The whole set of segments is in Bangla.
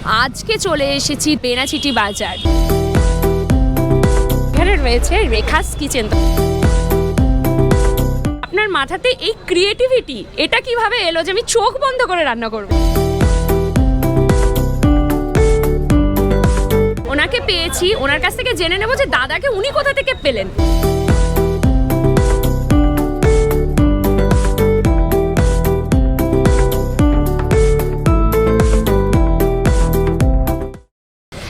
আজকে চলে এসেছি বেনাচিটি বাজার। এখানে রয়েছে রেখাস কিচেন। আপনার মাথাতে এই ক্রিয়েটিভিটি এটা কিভাবে এলো যে আমি চোখ বন্ধ করে রান্না করব? ওনাকে পেয়েছি, ওনার কাছ থেকে জেনে নেব যে দাদাকে উনি কোথা থেকে পেলেন।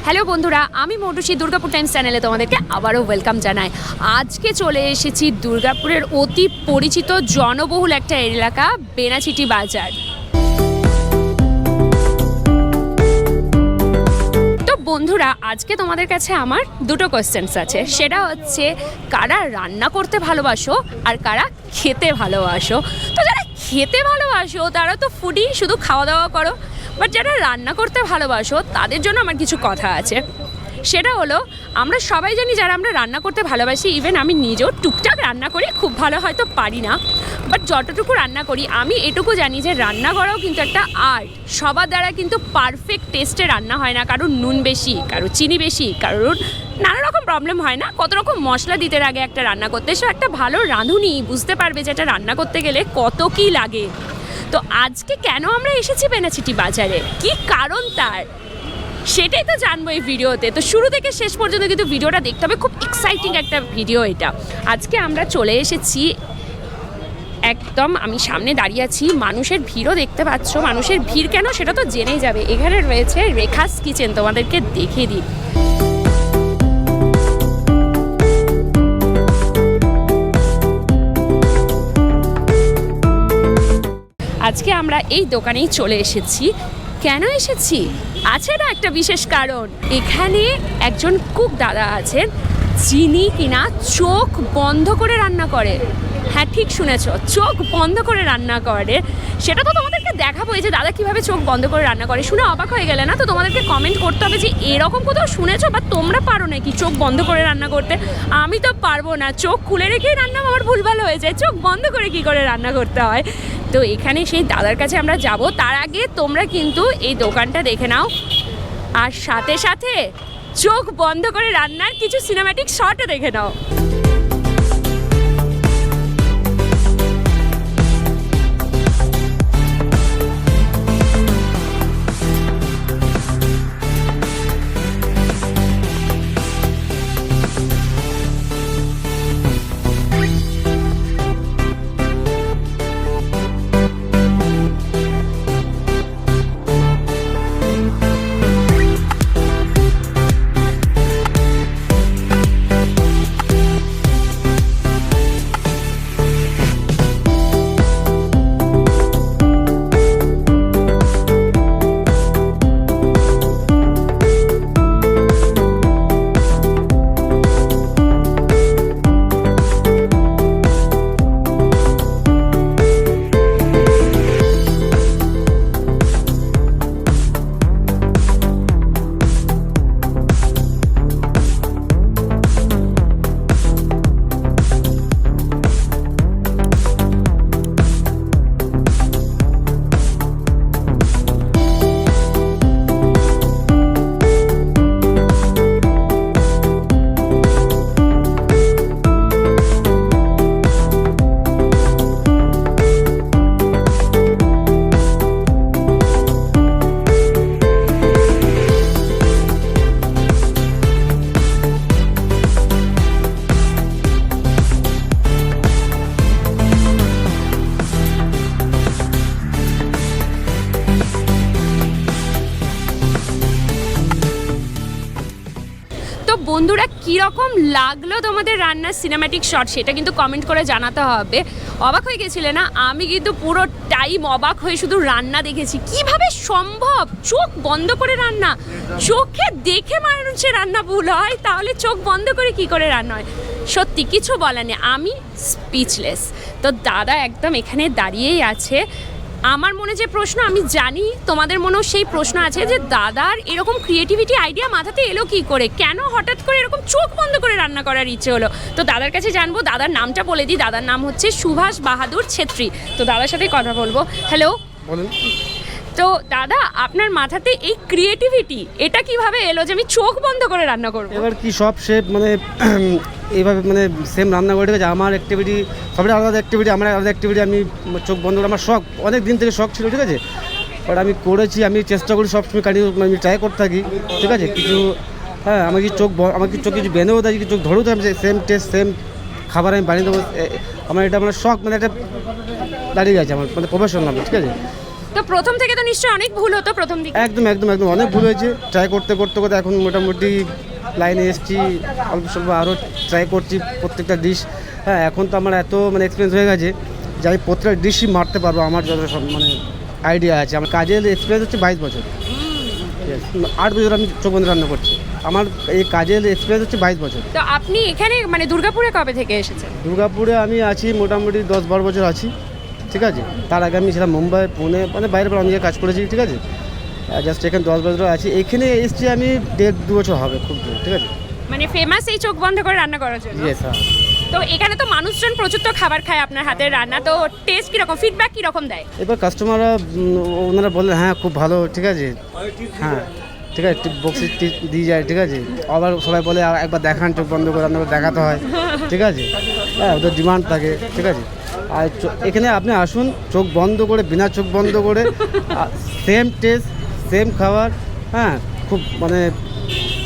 হ্যালো বন্ধুরা, আমি মৌটুসি দুর্গাপুর টাইমস চ্যানেলে তোমাদেরকে আবারও ওয়েলকাম জানাই। আজকে চলে এসেছি দুর্গাপুরের অতি পরিচিত জনবহুল একটা এলাকা বেনাচিটি বাজার। তো বন্ধুরা, আজকে তোমাদের কাছে আমার দুটো কোয়েশ্চেন্স আছে। সেটা হচ্ছে কারা রান্না করতে ভালোবাসো আর কারা খেতে ভালোবাসো। তো যারা খেতে ভালোবাসো তারা তো ফুডি, শুধু খাওয়া দাওয়া করো। বাট যারা রান্না করতে ভালোবাসো তাদের জন্য আমার কিছু কথা আছে। সেটা হলো, আমরা সবাই জানি যারা আমরা রান্না করতে ভালোবাসি, ইভেন আমি নিজেও টুকটাক রান্না করি, খুব ভালো হয়তো পারি না, বাট যতটুকু রান্না করি আমি এটুকু জানি যে রান্না করাও কিন্তু একটা আর্ট। সবার দ্বারা কিন্তু পারফেক্ট টেস্টে রান্না হয় না। কারোর নুন বেশি, কারোর চিনি বেশি, কারোর নানা রকম প্রবলেম হয় না। কত রকম মশলা দিতে লাগে একটা রান্না করতে। সে একটা ভালো রাঁধুনি বুঝতে পারবে যে এটা রান্না করতে গেলে কত কী লাগে। তো আজকে কেন আমরা এসেছি বেনাচিটি বাজারে, কি কারণ তার, সেটাই তো জানবো এই ভিডিওতে। তো শুরু থেকে শেষ পর্যন্ত কিন্তু ভিডিওটা দেখতে হবে, খুব এক্সাইটিং একটা ভিডিও এটা। আজকে আমরা চলে এসেছি একদম, আমি সামনে দাঁড়িয়ে আছি, মানুষের ভিড়ও দেখতে পাচ্ছ। মানুষের ভিড় কেন সেটা তো জেনেই যাবে। এখানে রয়েছে রেখাস কিচেন, তোমাদেরকে দেখিয়ে দিই। আজকে আমরা এই দোকানেই চলে এসেছি। কেন এসেছি? আছে না একটা বিশেষ কারণ। এখানে একজন কুক দাদা আছেন যিনি কিনা চোখ বন্ধ করে রান্না করে। হ্যাঁ, ঠিক শুনেছ, চোখ বন্ধ করে রান্না করে। সেটা তো তোমাদেরকে দেখাবো যে দাদা কীভাবে চোখ বন্ধ করে রান্না করে। শুনে অবাক হয়ে গেলে না? তো তোমাদেরকে কমেন্ট করতে হবে যে এরকম কোথাও শুনেছো বা তোমরা পারো নাকি চোখ বন্ধ করে রান্না করতে। আমি তো পারবো না, চোখ খুলে রেখেই রান্না আমার ভুলভাল হয়ে যায়। চোখ বন্ধ করে কি করে রান্না করতে হয়। তো এখানে সেই দাদার কাছে আমরা যাব। তার আগে তোমরা কিন্তু এই দোকানটা দেখে নাও, আর সাথে সাথে চোখ বন্ধ করে রান্নার কিছু সিনেম্যাটিক শটও দেখে নাও। বন্ধুরা, কীরকম লাগলো তোমাদের রান্নার সিনেম্যাটিক শট সেটা কিন্তু কমেন্ট করে জানাতে হবে। অবাক হয়ে গেছিলে না? আমি কিন্তু পুরো টাইম অবাক হয়ে শুধু রান্না দেখেছি। কিভাবে সম্ভব চোখ বন্ধ করে রান্না? চোখে দেখে মানুষের রান্না ভুল হয়, তাহলে চোখ বন্ধ করে কি করে রান্না হয়? সত্যি কিছু বলার নেই, আমি স্পিচলেস। তো দাদা একদম এখানে দাঁড়িয়েই আছে। আমার মনে যে প্রশ্ন, আমি জানি তোমাদের মনেও সেই প্রশ্ন আছে যে দাদার এরকম ক্রিয়েটিভিটি আইডিয়া মাথাতে এলো কি করে, কেন হঠাৎ করে এরকম চোখ বন্ধ করে রান্না করার ইচ্ছে হলো। তো দাদার কাছে জানবো। দাদার নামটা বলে দিই, দাদার নাম হচ্ছে সুভাষ বাহাদুর ছেত্রী। তো দাদার সাথে কথা বলবো। হ্যালো, বলুন। তো দাদা আপনার মাথাতে এই ক্রিয়েটিভিটি এটা কিভাবে এলো যে আমি চোখ বন্ধ করে রান্না করব? এবার কি সব শেফ মানে এইভাবে মানে সেম রান্না করে, ঠিক আছে। আমার অ্যাক্টিভিটি সবাই আলাদা অ্যাক্টিভিটি, আমার আলাদা অ্যাক্টিভিটি। আমি চোখ বন্ধ করে, আমার শখ অনেক দিন থেকে শখ ছিল, ঠিক আছে। বাট আমি করেছি, আমি চেষ্টা করি সবসময় কন্টিনিউ, আমি ট্রাই করতে থাকি, ঠিক আছে। কিছু হ্যাঁ আমাকে চোখ কিছু বেঁধেও দেয়, কিছু ধরেও দেয়, আমি সেম টেস্ট সেম খাবার আমি বানিয়ে দেবো। আমার এটা মানে শখ, মানে একটা দাঁড়িয়ে গেছে আমার, মানে প্রফেশনাল, ঠিক আছে। তো প্রথম থেকে তো নিশ্চয়ই অনেক ভুল হতো প্রথম দিকে? একদম একদম একদম অনেক ভুল হয়েছে। ট্রাই করতে করতে করতে এখন মোটামুটি লাইনে এসেছি, অল্প স্বল্প আরও ট্রাই করছি প্রত্যেকটা ডিশ। হ্যাঁ এখন তো আমার এত মানে এক্সপিরিয়েন্স হয়ে গেছে যে আমি প্রত্যেকটা ডিশই মারতে পারবো। আমার যত সব মানে আইডিয়া আছে। আমার কাজের এক্সপিরিয়েন্স হচ্ছে 22 বছর, 8 বছর আমি চোখ বন্ধ রান্না করছি। আমার এই কাজের এক্সপিরিয়েন্স হচ্ছে 22 বছর। তো আপনি এখানে মানে দুর্গাপুরে কবে থেকে এসেছেন? দুর্গাপুরে আমি আছি মোটামুটি 10-12 বছর আছি, ঠিক আছে। তার আগে আমি ছিলাম মুম্বাই, পুনে, মানে বাইরে অনেক জায়গায় কাজ করেছি, ঠিক আছে। জাস্ট এখানে 10 বছর আছি। এখানে এসছি আমি 1.5-2 বছর হবে, খুব ঠিক আছে। মানে ফেমাস এই চোখ বন্ধ করে রান্না করার জন্য? ইয়েস, হ্যাঁ। তো এখানে তো মানুষজন প্রচুর তো খাবার খায় আপনার হাতের রান্না, তো টেস্ট কীরকম, ফিডব্যাক কীরকম দেয়? এবার কাস্টমাররা ওনারা বললেন হ্যাঁ খুব ভালো, ঠিক আছে। হ্যাঁ ঠিক আছে, বক্সি দিয়ে যায়, ঠিক আছে। আবার সবাই বলে একবার দেখান, চোখ বন্ধ করে রান্না করে দেখাতে হয়, ঠিক আছে। হ্যাঁ ওদের ডিমান্ড থাকে, ঠিক আছে। আর এখানে আপনি আসুন চোখ বন্ধ করে, বিনা চোখ বন্ধ করে, সেম টেস্ট সেম খাবার। হ্যাঁ খুব মানে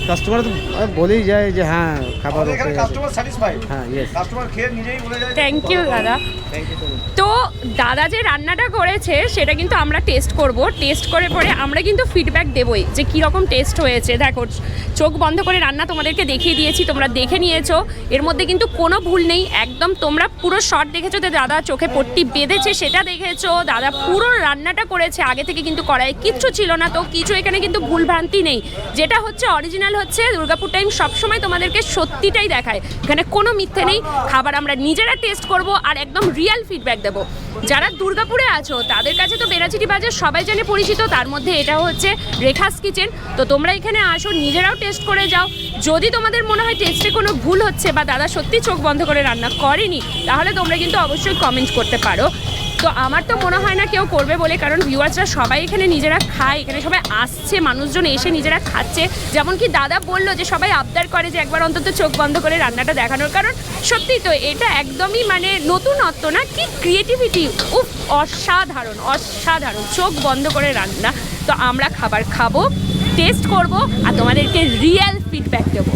কাস্টমার তো বলেই যায় যে হ্যাঁ খাবার ওকে, হ্যাঁ ইয়েস। থ্যাংক ইউ দাদা। তো দাদা যে রান্নাটা করেছে সেটা কিন্তু আমরা টেস্ট করব, টেস্ট করে পরে আমরা কিন্তু ফিডব্যাক দেবই যে কীরকম টেস্ট হয়েছে। দেখো চোখ বন্ধ করে রান্না তোমাদেরকে দেখিয়ে দিয়েছি, তোমরা দেখে নিয়েছো, এর মধ্যে কিন্তু কোনো ভুল নেই একদম। তোমরা পুরো শর্ট দেখেছো যে দাদা চোখে পট্টি বেঁধেছে, সেটা দেখেছো। দাদা পুরো রান্নাটা করেছে, আগে থেকে কিন্তু কড়াই কিচ্ছু ছিল না, তো কিছু এখানে কিন্তু ভুল ভ্রান্তি নেই। যেটা হচ্ছে অরিজিনাল হচ্ছে দুর্গাপুর টাইম সবসময় তোমাদেরকে সত্যিটাই দেখায়, এখানে কোনো মিথ্যে নেই। খাবার আমরা নিজেরা টেস্ট করব আর একদম রিয়েল ফিডব্যাক দেবো। যারা দুর্গাপুরে আছো তাদের কাছে তো বেনাচিটি বাজার সবাই জানে পরিচিত, তার মধ্যে এটা হচ্ছে রেখাস কিচেন। তো তোমরা এখানে আসো, নিজেরাও টেস্ট করে যাও। যদি তোমাদের মনে হয় টেস্টে কোনো ভুল হচ্ছে বা দাদা সত্যি চোখ বন্ধ করে রান্না করেনি, তাহলে তোমরা কিন্তু অবশ্যই কমেন্ট করতে পারো। তো আমার তো মনে হয় না কেউ করবে বলে, কারণ ভিউয়ার্সরা সবাই এখানে নিজেরা খায়, এখানে সবাই আসছে, মানুষজন এসে নিজেরা খাচ্ছে। যেমন কি দাদা বললো যে সবাই আবদার করে যে একবার অন্তত চোখ বন্ধ করে রান্নাটা দেখানোর, কারণ সত্যি তো এটা একদমই মানে নতুনত্ব না, কি ক্রিয়েটিভিটি, উফ অসাধারণ অসাধারণ। চোখ বন্ধ করে রান্না। তো আমরা খাবার খাবো, টেস্ট করব আর তোমাদেরকে রিয়েল ফিডব্যাক দেবো।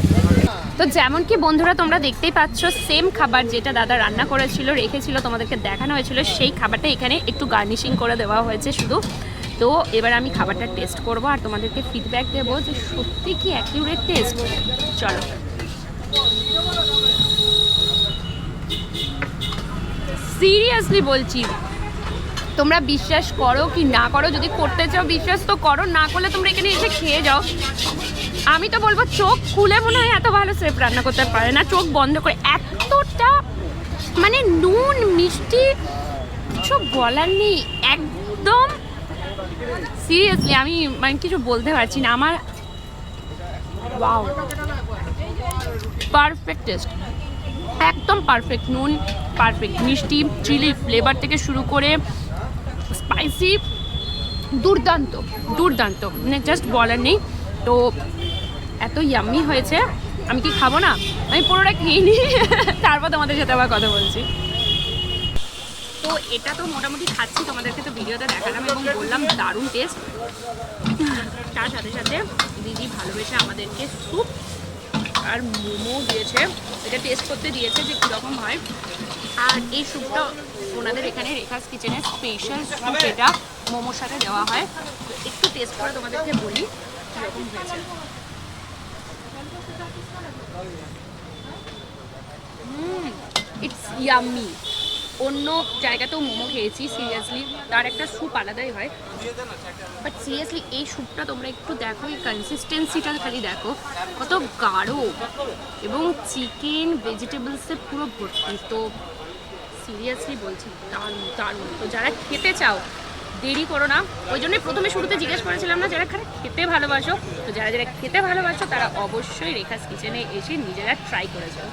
তো যেমন কি বন্ধুরা তোমরা দেখতেই পাচ্ছ, সেম খাবার যেটা দাদা রান্না করেছিল, রেখেছিল, তোমাদেরকে দেখানো হয়েছিল, সেই খাবারটা এখানে একটু গার্নিশিং করে দেওয়া হয়েছে শুধু। তো এবার আমি খাবারটা টেস্ট করব আর তোমাদেরকে ফিডব্যাক দেবো যে সত্যি কি অ্যাকিউরেট টেস্ট। চলো। সিরিয়াসলি বলছি, তোমরা বিশ্বাস করো কি না করো, যদি করতে চাও বিশ্বাস তো করো, না করলে তোমরা এখানে এসে খেয়ে যাও। আমি তো বলবো চোখ খুলে মনে হয় এত ভালো শেফ রান্না করতে পারে না, চোখ বন্ধ করে এতটা মানে নুন মিষ্টি কিছু বলার নেই একদম। সিরিয়াসলি আমি মানে কিছু বলতে পারছি না। আমার ওয়াও, পারফেক্ট টেস্ট, একদম পারফেক্ট। নুন পারফেক্ট, মিষ্টি, চিলি ফ্লেভার থেকে শুরু করে স্পাইসি, দুর্দান্ত দুর্দান্ত, মানে জাস্ট বলার নেই। তো এত ইয়াম্মি হয়েছে, আমি কি খাবো না, আমি পুরোটা খেয়ে নিই, তারপর তোমাদের সাথে আবার কথা বলছি। তো এটা তো মোটামুটি খাচ্ছি, তোমাদেরকে তো ভিডিওতে দেখালাম এবং বললাম দারুণ টেস্ট। তার সাথে সাথে দিদি ভালোবেসে আমাদেরকে স্যুপ আর মোমো দিয়েছে, এটা টেস্ট করতে দিয়েছে যে কীরকম হয়। আর এই স্যুপটা ওনাদের এখানে রেখাস কিচেনের স্পেশাল স্যুপ, এটা মোমোর সাথে দেওয়া হয়। তো একটু টেস্ট করে তোমাদেরকে বলি কীরকম হয়েছে। It's yummy. অন্য জায়গাতেও মোমো খেয়েছি, সিরিয়াসলি তার একটা স্যুপ আলাদাই হয়, বাট সিরিয়াসলি এই স্যুপটা তোমরা একটু দেখো, এই কনসিস্টেন্সিটা খালি দেখো কত গাঢ়, এবং চিকেন ভেজিটেবলসে পুরো ভর্তি। তো সিরিয়াসলি বলছি দারুণ দারুণ। তো যারা খেতে চাও দেরি করো না, ওই জন্যই প্রথমে শুরুতে জিজ্ঞেস করেছিলাম না, যারা খেতে ভালোবাসো, তো যারা যারা খেতে ভালোবাসো তারা অবশ্যই রেখাস কিচেনে এসে নিজেরা ট্রাই করে যাও।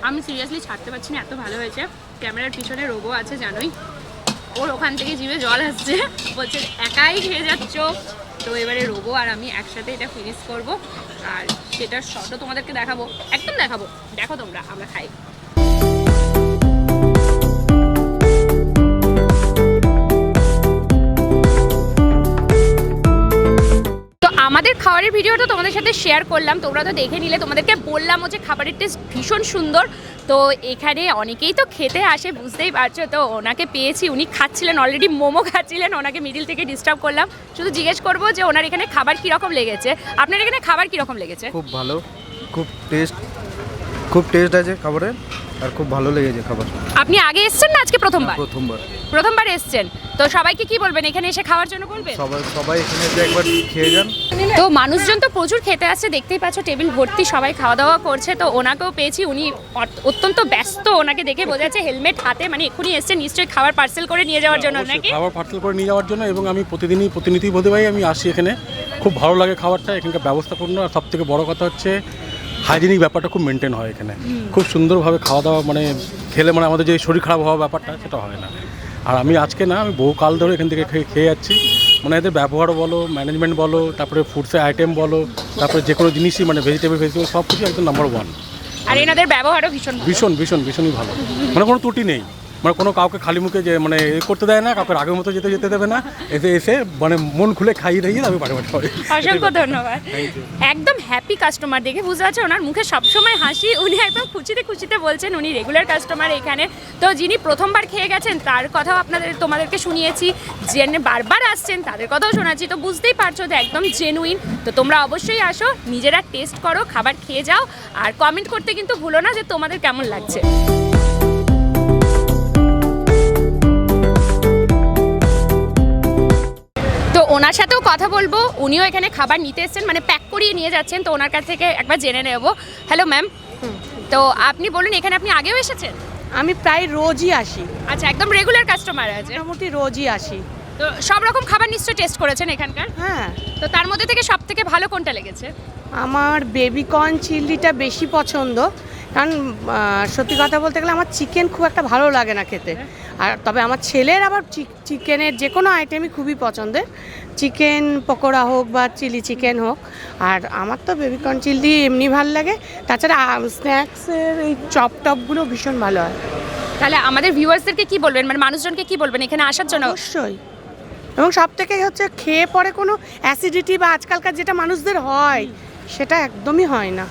আমি সিরিয়াসলি ছাড়তে পারছি না, এত ভালো হয়েছে। ক্যামেরার পিছনে রোবো আছে জানোই, ওর ওখান থেকে জিভে জল আসছে, বলছে একাই খেয়ে যাচ্ছ। তো এবারে রোবো আর আমি একসাথে এটা ফিনিশ করব, আর সেটার শটও তোমাদেরকে দেখাবো, একদম দেখাবো। দেখো তোমরা, আমরা খাই। আমাদের খাবারের ভিডিওটা তোমাদের সাথে শেয়ার করলাম, তোমরা তো দেখে নিলে। তোমাদেরকে বললাম যে খাবারের টেস্ট ভীষণ সুন্দর। তো এখানে অনেকেই তো খেতে আসে, বুঝতেই পারছো। তো ওনাকে পেয়েছি, উনি খাচ্ছিলেন, অলরেডি মোমো খাচ্ছিলেন। ওনাকে মিডিল থেকে ডিস্টার্ব করলাম, শুধু জিজ্ঞেস করবো যে ওনার এখানে খাবার কীরকম লেগেছে। আপনার এখানে খাবার কীরকম লেগেছে? খুব ভালো, খুব টেস্ট আছে খাবারের, আর খুব ভালো লেগেছে খাবার। আপনি আগে এসেছেন না আজকে প্রথমবার? প্রথমবার এসেছেন। তো সবাইকে কি বলবেন এখানে এসে খাওয়ার জন্য? বলবেন সবাই এখানে এসে একবার খেয়ে যান। তো মানুষজন তো প্রচুর খেতে আসছে, দেখতেই পাচ্ছ টেবিল ভর্তি, সবাই খাওয়া দাওয়া করছে। তো ওনাকেও পেয়েছি, উনি অত্যন্ত ব্যস্ত, ওনাকে দেখে বোঝা যাচ্ছে। হেলমেট হাতে, মানে এক্ষুনি এসছে নিশ্চয়ই খাবার পার্সেল করে নিয়ে যাওয়ার জন্য, নাকি? খাবার পার্সেল করে নিয়ে যাওয়ার জন্য, এবং আমি প্রতিনিধি বলতে পারি আমি আসি এখানে, খুব ভালো লাগে খাবারটা, এখানকার ব্যবস্থাপূর্ণ। আর সব থেকে বড় কথা হচ্ছে হাইজিনিক ব্যাপারটা খুব মেনটেন হয় এখানে, খুব সুন্দরভাবে খাওয়া দাওয়া, মানে খেলে মানে আমাদের যে শরীর খারাপ হওয়া ব্যাপারটা সেটা হয় না। আর আমি আজকে না, আমি বহু কাল ধরে এখান থেকে খেয়ে যাচ্ছি। মানে এদের ব্যবহার বলো, ম্যানেজমেন্ট বলো, তারপরে ফুডসের আইটেম বলো, তারপরে যে কোনো জিনিসই মানে ভেজিটেবল সব কিছু একদম নাম্বার 1। আর এনাদের ব্যবহারও ভীষণই ভালো, মানে কোনো ত্রুটি নেই। মানে কোনো কাউকে খালি মুখে যে মানে এ করতে দেয় না, কাউকে আগের মতো যেতে দেবে না। এসে মানে মন খুলে খাইয়ে দিয়ে আমি বাড়ি হয়। অসংখ্য ধন্যবাদ। একদম হ্যাপি কাস্টমার, দেখে বুঝতে পারছে ওনার মুখে সবসময় হাসি। উনি একদম খুশিতে বলছেন উনি রেগুলার কাস্টমার এখানে। তো যিনি প্রথমবার খেয়ে গেছেন তার কথাও তোমাদেরকে শুনিয়েছি, যিনি বারবার আসছেন তাদের কথাও শোনাচ্ছি। তো বুঝতেই পারছো যে একদম জেনুইন। তো তোমরা অবশ্যই আসো, নিজেরা টেস্ট করো, খাবার খেয়ে যাও, আর কমেন্ট করতে কিন্তু ভুলো না যে তোমাদের কেমন লাগছে। তো ওনার সাথেও কথা বলবো, উনিও এখানে খাবার নিতে এসেছেন, মানে প্যাক করিয়ে নিয়ে যাচ্ছেন। তো ওনার কাছ থেকে একবার জেনে নেব। হ্যালো ম্যাম, তো আপনি বলুন এখানে আপনি আগেও এসেছেন? আমি প্রায় রোজই আসি। আচ্ছা, একদম রেগুলার কাস্টমার আছে? মোটামুটি রোজই আসি। তো সব রকম খাবার নিশ্চয়ই টেস্ট করেছেন এখানকার? হ্যাঁ। তো তার মধ্যে থেকে সব থেকে ভালো কোনটা লেগেছে? আমার বেবিকর্ন চিল্লিটা বেশি পছন্দ, কারণ সত্যি কথা বলতে গেলে আমার চিকেন খুব একটা ভালো লাগে না খেতে। আর তবে আমার ছেলের আবার চিকেনের যে কোনো আইটেমই খুবই পছন্দের, চিকেন পকোড়া হোক বা চিলি চিকেন হোক। আর আমার তো বেবিকর্ন চিল্লি এমনি ভালো লাগে, তাছাড়া স্ন্যাক্সের এই চপগুলো ভীষণ ভালো হয়। তাহলে আমাদের ভিউয়ার্সদেরকে কি বলবেন, মানে মানুষজনকে কি বলবেন এখানে আসার জন্য? অবশ্যই, এবং সব থেকে হচ্ছে খেয়ে পরে কোনো অ্যাসিডিটি বা আজকালকার যেটা মানুষদের হয় সেটা একদমই হয় না।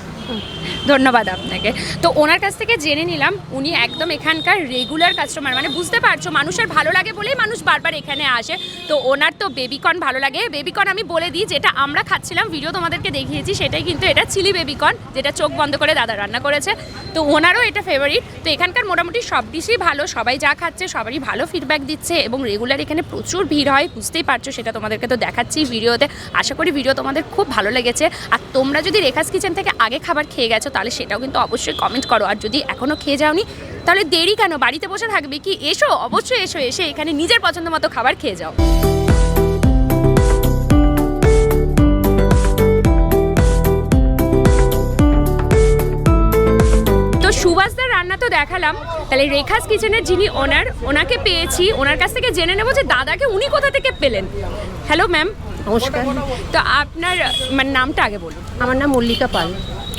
ধন্যবাদ আপনাকে। তো ওনার কাছ থেকে জেনে নিলাম উনি একদম এখানকার রেগুলার কাস্টমার, মানে বুঝতে পারছো মানুষের ভালো লাগে বলেই মানুষ বারবার এখানে আসে। তো ওনার তো বেবিকর্ন ভালো লাগে। বেবিকর্ন আমি বলে দিই, যেটা আমরা খাচ্ছিলাম, ভিডিও তোমাদেরকে দেখিয়েছি, সেটাই কিন্তু এটা চিলি বেবিকর্ন, যেটা চোখ বন্ধ করে দাদা রান্না করেছে। তো ওনারও এটা ফেভারিট। তো এখানকার মোটামুটি সব ডিশই ভালো, সবাই যা খাচ্ছে সবারই ভালো ফিডব্যাক দিচ্ছে, এবং রেগুলার এখানে প্রচুর ভিড় হয়, বুঝতেই পারছো। সেটা তোমাদেরকে তো দেখাচ্ছি ভিডিওতে। আশা করি ভিডিও তোমাদের খুব ভালো লেগেছে। আর তোমরা যদি রেখাস কিচেন থেকে আগে খাবার খেয়ে গেছো তাহলে সেটাও কিন্তু অবশ্যই কমেন্ট করো। আর যদি এখনও খেয়ে যাওনি তাহলে দেরি কেন, বাড়িতে বসে থাকবে কি? এসো, অবশ্যই এসো, এসে এখানে নিজের পছন্দ মতো খাবার খেয়ে যাও। তো সুভাষদার রান্না তো দেখালাম, তাহলে রেখাস কিচেনের যিনি ওনার, ওনাকে পেয়েছি। ওনার কাছ থেকে জেনে নেবো যে দাদাকে উনি কোথা থেকে পেলেন। হ্যালো ম্যাম, নমস্কার। তো আপনার মানে নামটা আগে বলুন। আমার নাম মল্লিকা পাল।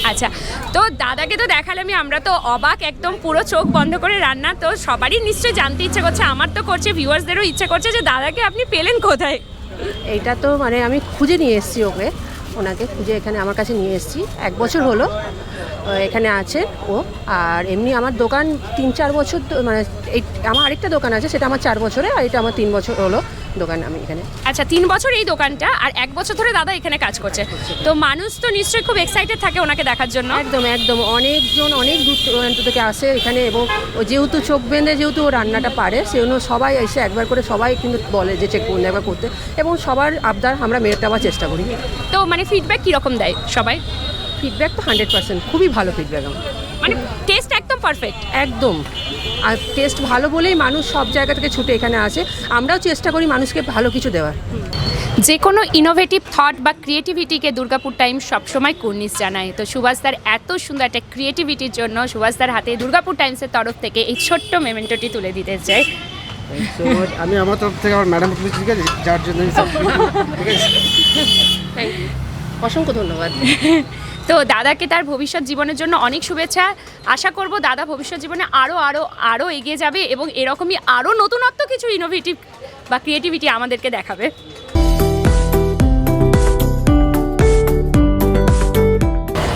আচ্ছা, তো দাদাকে তো দেখালামই, আমরা তো অবাক, একদম পুরো চোখ বন্ধ করে রান্না। তো সবারই নিশ্চয়ই জানতে ইচ্ছে করছে, আমার তো করছে, ভিউয়ার্সদেরও ইচ্ছে করছে যে দাদাকে আপনি পেলেন কোথায়? এইটা তো মানে আমি খুঁজে নিয়ে এসেছি ওনাকে খুঁজে এখানে আমার কাছে নিয়ে এসেছি। 1 বছর হলো এখানে আছে ও। আর এমনি আমার দোকান 3-4 বছর, মানে এই আমার আরেকটা দোকান আছে, সেটা আমার 4 বছরে, আর এটা আমার 3 বছর হলো দোকান আমি এখানে। আচ্ছা, 3 বছর এই দোকানটা, আর 1 বছর ধরে দাদা এখানে কাজ করছে। তো মানুষ তো নিশ্চয়ই খুব এক্সাইটেড থাকে ওনাকে দেখার জন্য। একদম অনেকজন অনেক দূর দূরান্ত থেকে আসে এখানে, এবং যেহেতু চোখ বেঁধে যেহেতু ও রান্নাটা পারে, সেজন্য সবাই এসে একবার করে সবাই কিন্তু বলে যে চেক বন্ধ একবার করতে, এবং সবার আবদার আমরা মেটাবার চেষ্টা করি। তো মানে ফিডব্যাক কীরকম দেয় সবাই? ফিডব্যাক তো 100% খুবই ভালো ফিডব্যাক আমার, মানে টেস্ট একদম পারফেক্ট। একদম। আর টেস্ট ভালো বলেই মানুষ সব জায়গা থেকে ছুটে এখানে আসে। আমরাও চেষ্টা করি মানুষকে ভালো কিছু দেওয়ার। যে কোনো ইনোভেটিভ থট বা ক্রিয়েটিভিটিকে দুর্গাপুর টাইমস সবসময় কুর্নিশ জানায়। তো সুভাষদার এত সুন্দর একটা ক্রিয়েটিভিটির জন্য সুভাষদার হাতে দুর্গাপুর টাইমসের তরফ থেকে এই ছোট্ট মেমেন্টোটি তুলে দিতে চাই। So much. আমি আমার তরফ থেকে আমার ম্যাডাম ঠিক আছে যার জন্য আমি সব ঠিক আছে থ্যাংক ইউ, অসংখ্য ধন্যবাদ। তো দাদাকে তার ভবিষ্যৎ জীবনের জন্য অনেক শুভেচ্ছা। আশা করব দাদা ভবিষ্যৎ জীবনে আরও এগিয়ে যাবে এবং এরকমই আরও নতুনত্ব কিছু ইনোভেটিভ বা ক্রিয়েটিভিটি আমাদেরকে দেখাবে।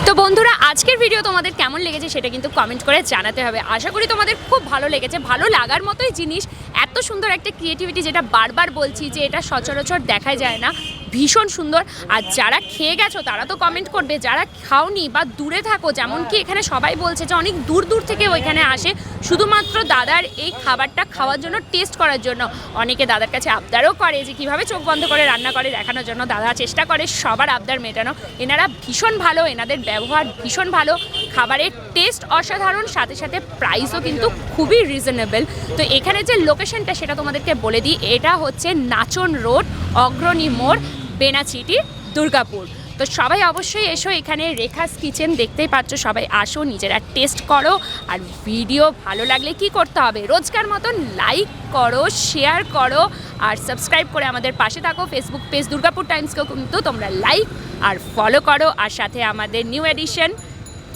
তো বন্ধুরা, আজকের ভিডিও তোমাদের কেমন লেগেছে সেটা কিন্তু কমেন্ট করে জানাতে হবে। আশা করি তোমাদের খুব ভালো লেগেছে, ভালো লাগার মতোই জিনিস, এত সুন্দর একটা ক্রিয়েটিভিটি যেটা বারবার বলছি যে এটা সচরাচর দেখা যায় না, ভীষণ সুন্দর। আর যারা খেয়ে গেছো তারা তো কমেন্ট করবে, যারা খাওনি বা দূরে থাকো, যেমন কি এখানে সবাই বলছে যে অনেক দূর দূর থেকে ওইখানে আসে শুধুমাত্র দাদার এই খাবারটা খাওয়ার জন্য, টেস্ট করার জন্য। অনেকে দাদার কাছে আবদারও করে যে কীভাবে চোখ বন্ধ করে রান্না করে দেখানোর জন্য। দাদা চেষ্টা করে সবার আবদার মেটানো। এনারা ভীষণ ভালো, এনাদের ব্যবহার ভীষণ ভালো, খাবারের টেস্ট অসাধারণ, সাথে সাথে প্রাইসও কিন্তু খুবই রিজনেবল। তো এখানে যে লোকেশনটা সেটা তোমাদেরকে বলে দিই, এটা হচ্ছে নাচন রোড, অগ্রণী মোড়, বেনাচিটি, দুর্গাপুর। তো সবাই অবশ্যই এসো এখানে। রেখাস কিচেন দেখতেই পাচ্ছ, সবাই আসো, নিজেরা টেস্ট করো। আর ভিডিও ভালো লাগলে কি করতে হবে, রোজকার মতন লাইক করো, শেয়ার করো আর সাবস্ক্রাইব করে আমাদের পাশে থাকো। ফেসবুক পেজ দুর্গাপুর টাইমসকেও কিন্তু তোমরা লাইক আর ফলো করো। আর সাথে আমাদের নিউ এডিশন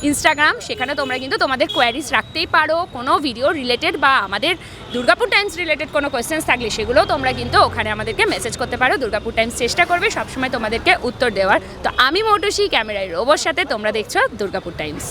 ইনস্টাগ্রাম, সেখানে তোমরা কিন্তু তোমাদের কোয়ারিজ রাখতেই পারো, কোনো ভিডিও রিলেটেড বা আমাদের দুর্গাপুর টাইমস রিলেটেড কোনো কোয়েশ্চেন্স থাকলে সেগুলোও তোমরা কিন্তু ওখানে আমাদেরকে মেসেজ করতে পারো। দুর্গাপুর টাইমস চেষ্টা করবে সবসময় তোমাদেরকে উত্তর দেওয়ার। তো আমি মৌটুসি, ক্যামেরায় রোবোর সাথে, তোমরা দেখছো দুর্গাপুর টাইমস।